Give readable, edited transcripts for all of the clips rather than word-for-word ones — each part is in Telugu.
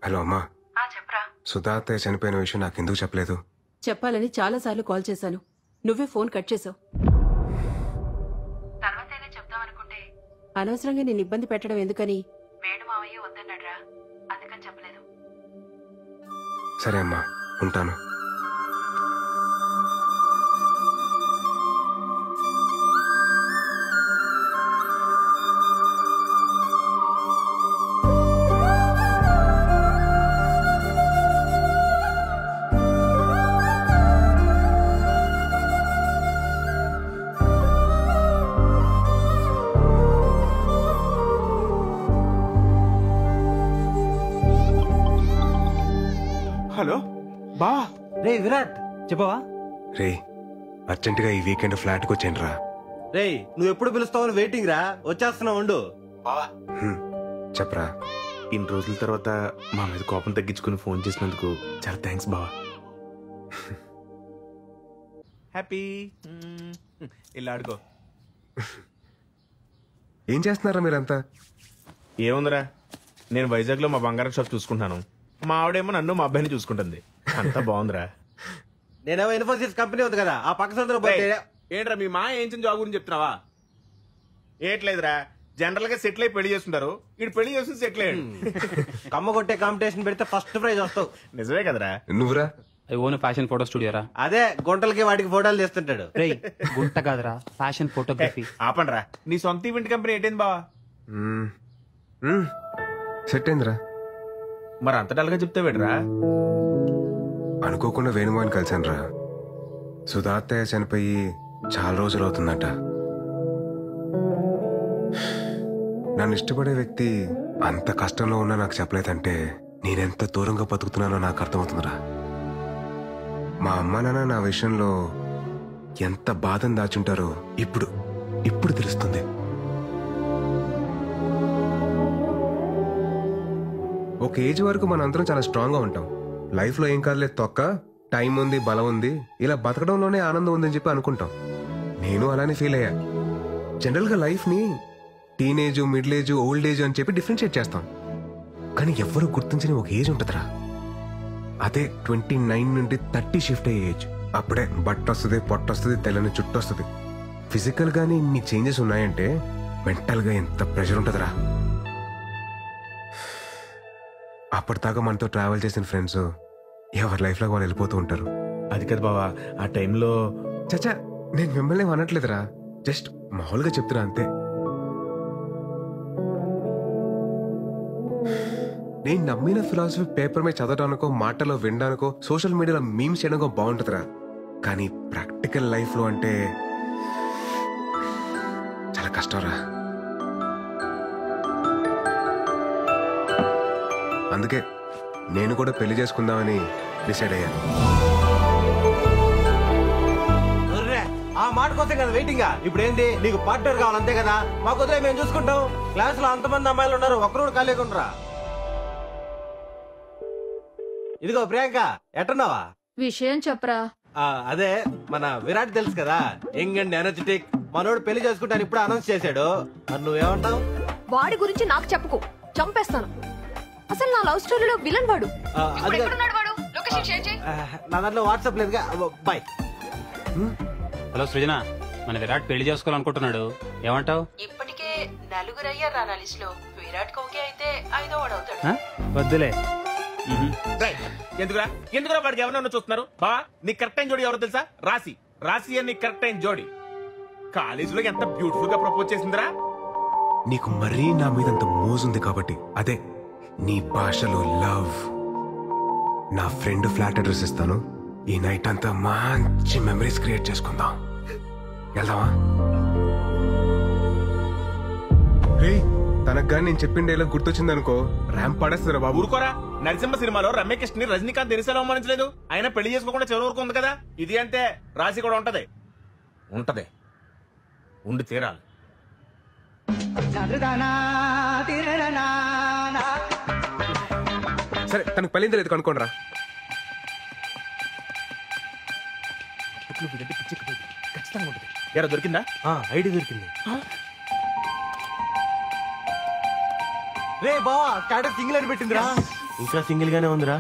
హలో అమ్మా. చెప్పరా. సుధా అత్తయ్య చనిపోయిన విషయం నాకు ఎందుకు చెప్పలేదు? చెప్పాలని చాలాసార్లు కాల్ చేశాను, నువ్వే ఫోన్ కట్ చేసావు. తర్వాతైనా చెప్దామనుకుంటే అనవసరంగా నేను ఇబ్బంది పెట్టడం ఎందుకని వేణు మావయ్య వద్దన్నాడ్రా, అందుకని చెప్పలేదు. సరే అమ్మా, ఉంటాను. హలో బా. రే విరాట్, చెప్పవా? రే, అర్జెంటుగా ఈ వీకెండ్ ఫ్లాట్కి వచ్చేయండి రా. రే, నువ్వు ఎప్పుడు పిలుస్తావని వెయిటింగ్ రా, వచ్చేస్తున్నావు ఉండు. చెప్పరా. ఇన్ని రోజుల తర్వాత మా మీద కోపం తగ్గించుకుని ఫోన్ చేసినందుకు చాలా థ్యాంక్స్ బావా. హ్యాపీ. ఇలా ఆడుకో. ఏం చేస్తున్నారా మీరంతా? ఏముందిరా, నేను వైజాగ్ లో మా బంగారం షాప్ చూసుకుంటున్నాను. మా ఆవిడేమో నన్ను మా అబ్బాయిని చూసుకుంటుంది. అంతా బాగుందిరా. నేనేమో ఇన్ఫోసిస్ కంపెనీ ఉంది కదా, ఆ పక్క సందులో పోతే. ఏంట్రా మీ మా ఏం జాబ్ గురించి చెప్తున్నావా? ఏట్లేదురా, జనరల్ గా సెటిల్ అయి పెళ్లి చేస్తుంటారు. ఇటు పెళ్లి చేస్తుంది సెటిల్ అయ్యాడు. కమ్మ కొట్టే కాంపిటీషన్ పెడితే ఫస్ట్ ప్రైజ్ వస్తావు. నిజమే కదరా. నువ్వురా? ఓన్ ఫ్యాషన్ ఫోటో స్టూడియోరా? అదే గుంటలకి వాటికి ఫోటోలు తీస్తుంటాడు. గుంట కాదురా, ఫ్యాషన్ ఫోటోగ్రఫీ. ఆపండ్రా, నీ సొంత ఈవెంట్ కంపెనీ ఏంటైంది బావా? సెట్ అయిందిరా. మరి అంత డల్గా చెప్తావేట్రా? అనుకోకుండా వేణుమాని కలిసాను రా. సుధా అత్తయ్య చనిపోయి చాలా రోజులు అవుతుందట. నన్ను ఇష్టపడే వ్యక్తి అంత కష్టంలో ఉన్నా నాకు చెప్పలేదంటే నేనెంత దూరంగా బతుకుతున్నానో నాకు అర్థమవుతుందిరా. మా అమ్మ నాన్న నా విషయంలో ఎంత బాధను దాచుంటారో ఇప్పుడు తెలుస్తుంది. ఒక ఏజ్ వరకు మన అందరం చాలా స్ట్రాంగ్ గా ఉంటాం. లైఫ్ లో ఏం కాదులే తొక్క, టైం ఉంది, బలం ఉంది, ఇలా బతకడంలోనే ఆనందం ఉందని చెప్పి అనుకుంటాం. నేను అలానే ఫీల్ అయ్యా. జనరల్ గా లైఫ్ ని teenage, middle age, old age అని చెప్పి డిఫరెన్షియేట్ చేస్తాం. కానీ ఎవ్వరూ గుర్తించని ఒక ఏజ్ ఉంటుందిరా. అదే 29 నుండి 30 షిఫ్ట్ అయ్యే ఏజ్. అప్పుడే బట్ట వస్తుంది, పొట్ట వస్తుంది, తెల్లని చుట్టూ వస్తుంది. ఫిజికల్ గానీ ఇన్ని చేంజెస్ ఉన్నాయంటే మెంటల్ గా ఎంత ప్రెషర్ ఉంటుందిరా. అప్పటిదాకా మనతో ట్రావెల్ చేసిన ఫ్రెండ్స్ ఎవరి లైఫ్ లో వాళ్ళు వెళ్ళిపోతూ ఉంటారు. అది కదా బావా, ఆ టైంలో. చచ్చా, నేను మిమ్మల్ని అనట్లేదురా, జస్ట్ మామూలుగా చెప్తున్నా అంతే. నేను నమ్మిన ఫిలాసఫీ పేపర్ మీద చదవడానికో, మాటలో వినడానికో, సోషల్ మీడియాలో మీమ్స్ చేయడానికో బాగుంటుందిరా. కానీ ప్రాక్టికల్ లైఫ్ లో అంటే చాలా కష్టంరా. అందుకే నేను కూడా పెళ్లి చేసుకుందామని డిసైడ్ అయ్యాను. ఆ మాట కోసం కదా వెయిటింగ్. ఇప్పుడు ఏంటి, నీకు పార్ట్నర్ కావాలంతే కదా? మా కుదిరే మేము చూసుకుంటాం. క్లాస్ లో అంతమంది అమ్మాయిలు ఉన్నారు, ఒక్కరు ఖాళీగా ఉండరా? ఇదిగో ప్రియాంక, ఎట్టున్నావా? విషయం చెప్పరా. అదే మన విరాట్ తెలుసు కదా, యంగ్ అండ్ ఎనర్జెటిక్. మనోడు పెళ్లి చేసుకుంటాను ఇప్పుడు అనౌన్స్ చేశాడు. నువ్వేమంటావు? వాడి గురించి నాకు చెప్పుకో, చంపేస్తాను. అసలు నా లవ్ స్టోరీలో విలన్ వాడు. నా దాంట్లో వాట్సాప్ లేదుగా. బాయ్. హలో సృజన, మన విరాట్ పెళ్లి చేసుకోవాలనుకుంటున్నాడు, ఏమంటావు? ఇప్పటికే 4 అయ్యారు నా లిస్ట్ లో. విరాట్ కోకే అయితే 5వ వాడు అవుతాడు. వద్దులే. ఎందుకురా వాడికి ఎవరన్నా చూస్తున్నారు? బావా, నీ కరెక్ట్ టైం జోడి ఎవరో తెలుసా? రాశి అని కరెక్ట్ టైం జోడి. కాలేజీలో ఎంత బ్యూటిఫుల్ గా ప్రపోజ్ చేసిందిరా. నీకు మరీ నా మీద అంత మోజుంది కాబట్టి, అదే నీ భాషలో లవ్. నా ఫ్రెండ్ ఫ్లాట్ అడ్రస్ ఇస్తాను, ఈ నైట్ అంతా మంచి మెమరీస్ క్రియేట్ చేసుకుందాం. వెళ్దామా? తనకు కానీ నేను చెప్పిన డైలాగ్ గుర్తొచ్చింది అనుకో, ర్యాంప్ పడేస్తారా బాబు. ఊరుకోరా, నరసింహ సినిమాలో రమ్యకృష్ణ ని రజనీకాంత్ దినిసేలా అవమానించలేదు. ఆయన పెళ్లి చేసుకోకుండా చివరి వరకు ఉంది కదా. ఇది అంటే రాశి కూడా ఉంటది ఉండి తీరాలి. సరే, తనకు పెళ్ళింది లేదు కనుక్కోండి రా. ఖచ్చితంగా ఉంటుంది. ఎరా దొరికిందా? ఐడి దొరికింది. రే బావా స్టాటస్ సింగిల్ అని పెట్టిందిరా. ఇంకా సింగిల్ గానే ఉందిరా.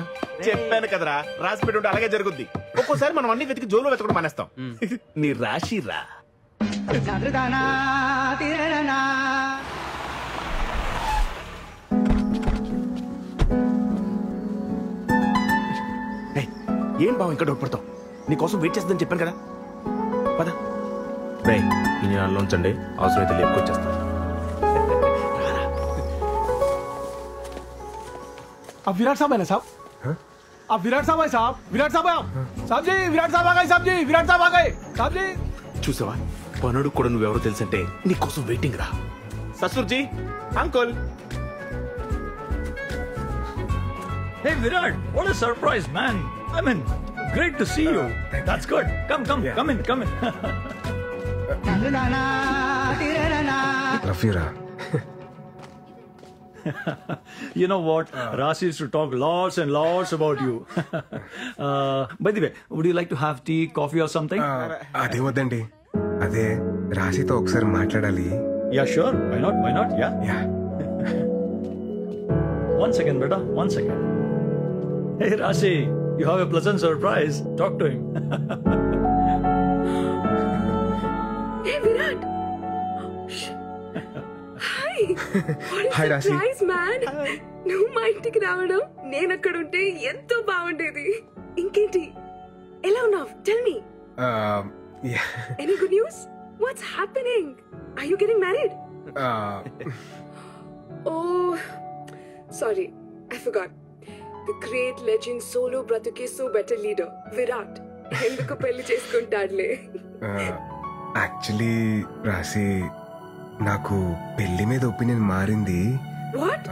చెప్పాను కదరా, రాసి పెట్టి ఉంటే అలాగే జరుగుద్ది. ఒక్కోసారి మనం అన్ని వెతికి జోలో వెతకడం మానేస్తాం. నీ రాశి రా. ఏయ్, ఏం బావ ఇంకా డౌట్ పడతావు? నీకోసం వెయిట్ చేస్తుందని చెప్పాను కదా, పద. రే ఈ నెలలో ఉంచండి, అవసరమైతే లేపుకొచ్చేస్తాను. अब विराट साहब है ना साहब? अब विराट साहब है साहब. विराट साहब है. साहब जी विराट साहब आ गए. साहब जी विराट साहब आ गए. साहब जी. చూసావా, పనుడు కూడా నువ్వెవరో తెలుసంటే నీకోసం వెయిటింగ్ రా. ససుర్జీ, uncle. Hey Virat, what a surprise, man. I mean, great to see you. That's good. Come in. రఫీరా, You know what? Rasi used to talk lots and lots about you. By the way, would you like to have tea, coffee or something? అదే వద్దండి, అదే రాశితో ఒకసారి మాట్లాడాలి. Yeah, sure. Why not? Yeah. Yeah. One second, beta. One second. Hey Rasi, you have a pleasant surprise. Talk to him. Hey Virat. Hi Rashi. Nice man. నువ్వు మా ఇంటికి రావడం, నేను అక్కడ ఉంటే ఎంతో బాగుండేది. ఇంకేంటి, ఎలా ఉన్నావు? Tell me. Any good news? What's happening? Are you getting married? Oh, sorry, I forgot. The great legend solo bratuke so better leader Virat ఎందుకు పెళ్లి చేసుకుంటాడులే. యాక్చువల్లీ రాశి, నాకు పెళ్లి మీద ఒపీనియన్ మారింది. వాట్?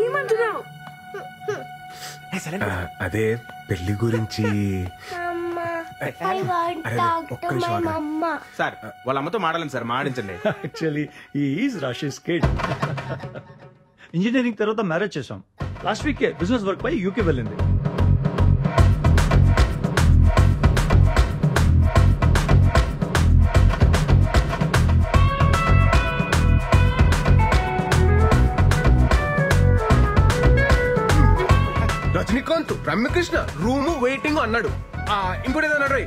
ఏమంటున్నావు? అదే పెళ్లి గురించి. సార్ వాళ్ళ అమ్మతో మాడాలని సార్, మాడించండి. Actually, he is Rashi's kid. Engineering తర్వాత మ్యారేజ్ చేసాం. లాస్ట్ వీక్ బిజినెస్ వర్క్ పై యూకే వెళ్ళింది. రజనీకాంత్, రమ్యకృష్ణ రూము వెయిటింగ్ అన్నాడు. ఇంకోటి ఏదన్నాడు,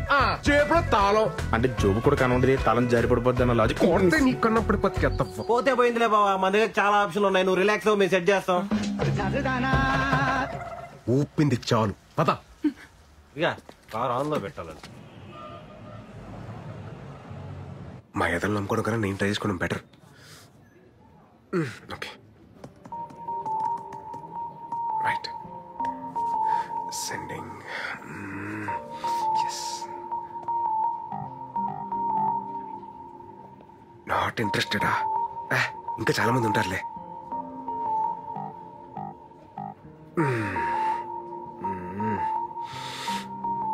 చేపడ తాళం అంటే జోబు కూడా కనుండేది, తలం జారిపడిపోద్ది అన్న లాజిక్. కొడితే నీ కన్నప్పుడు పత్తి పోతే పోయిందిలే బావా, మన దగ్గర చాలా ఆప్షన్లు ఉన్నాయి. నువ్వు రిలాక్స్ అవ్వు, మేము సెట్ చేస్తాం. ఊపింది చాలు, పద. ఇక కార్ ఆన్ లో పెట్టాలని. మా ఎదలు నమ్ముకోవడం కన్నా నేను ట్రై చేసుకోవడం better. Okay, right. Sending. Yes. Not ఇంట్రెస్టెడా? ఇంకా చాలా మంది ఉంటారులే.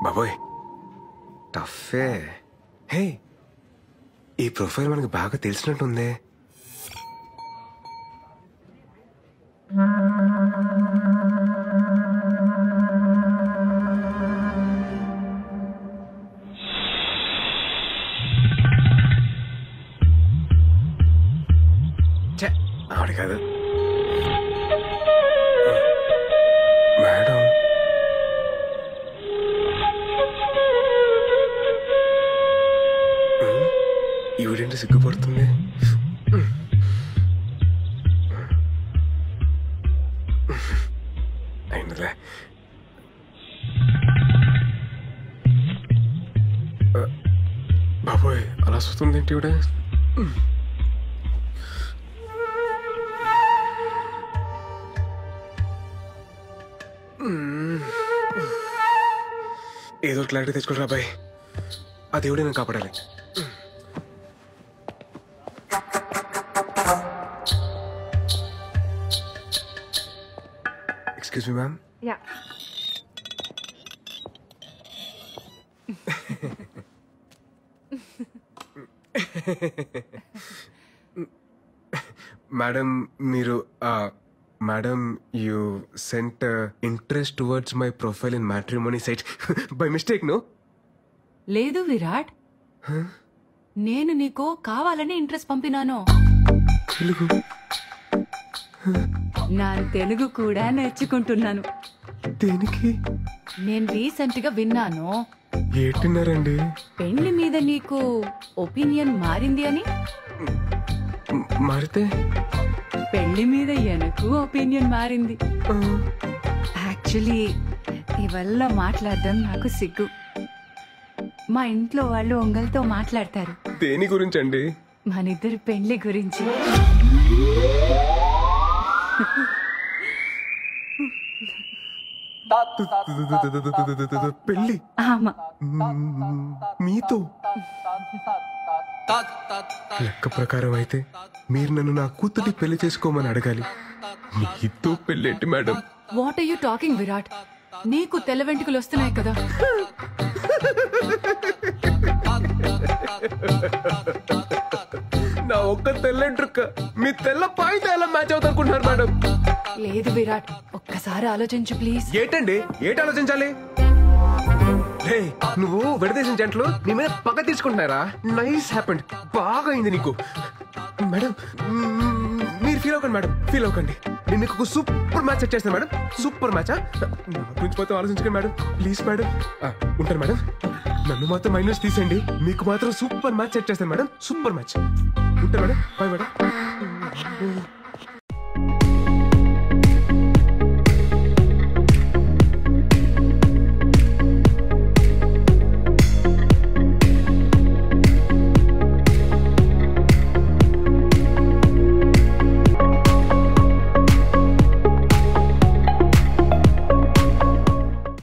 బాబోయ్, టఫే. హే, ఈ ప్రొఫైల్ మనకి బాగా తెలిసినట్టుందే. ఆవిడ కాదు మేడం. ఈవిడేంటి సిగ్గుపడుతుంది? అయిందిలే. బాబోయ్, అలా వస్తుంది ఏంటి ఈవిడ? ఏదో క్లారిటీ తెచ్చుకోరా బాయ్, ఆ దేవుడే నేను కాపాడాలి. Excuse me ma'am. Ya. Madam, మీరు madam, you sent interest towards my profile in matrimony site by mistake, no? లేదు విరాట్, నేను నీకు కావాలని ఇంట్రెస్ట్ పంపినాను. తెలుగు నా తెలుగు కూడా నేర్చుకుంటున్నాను. దేనికి? నేను రీసెంట్ గా విన్నాను ఏంటిన్నారండి? పెళ్లి మీద నీకు ఒపీనియన్ మారింది అని. మారితే? పెళ్లి మీద ఎనకు ఒపీనియన్ మారింది. యాక్చువల్లీ ఇవల్ల మాట్లాడడం నాకు సిగ్గు. మా ఇంట్లో వాళ్ళు ఒంగల్తో మాట్లాడతారు. దేని గురించండి? మనిద్దరి పెళ్లి గురించి. పెళ్లి? ఆమా. మీతో? లెక్క ప్రకారం అయితే మీరు నన్ను నా కూతురి పెళ్లి చేసుకోమని అడగాలి. మీతో పెళ్ళేంటి madam? What are you talking Virat? నీకు తెల్ల వెంట్రుకలు వస్తున్నాయి కదా. నా ఒక్క తెల్లంట్రుక్క మీ తెల్ల పాయింట్ ఎలా మ్యాచ్ అవుతానుకుంటున్నారు మేడం? లేదు విరాట్, ఒక్కసారి ఆలోచించు ప్లీజ్. ఏంటండి? ఏంటి ఆలోచించాలి? నువ్వు విడదీసిన జంటలు నీ మీద పగ తీసుకుంటున్నారా? నైస్ హ్యాపెండ్, బాగా అయింది నీకు. మేడం మీరు ఫీల్ అవ్వకండి మేడం, ఫీల్ అవ్వకండి. నేను మీకు ఒక సూపర్ మ్యాచ్ సెట్ చేస్తాను మేడం. Super match. నా గురించి మొత్తం ఆలోచించకండి మేడం, ప్లీజ్ మేడం. ఉంటాను మేడం. నన్ను మాత్రం మైనస్ తీసేయండి, మీకు మాత్రం సూపర్ మ్యాచ్ సెట్ చేస్తాను మేడం. Super match. ఉంటాను మేడం. Bye madam.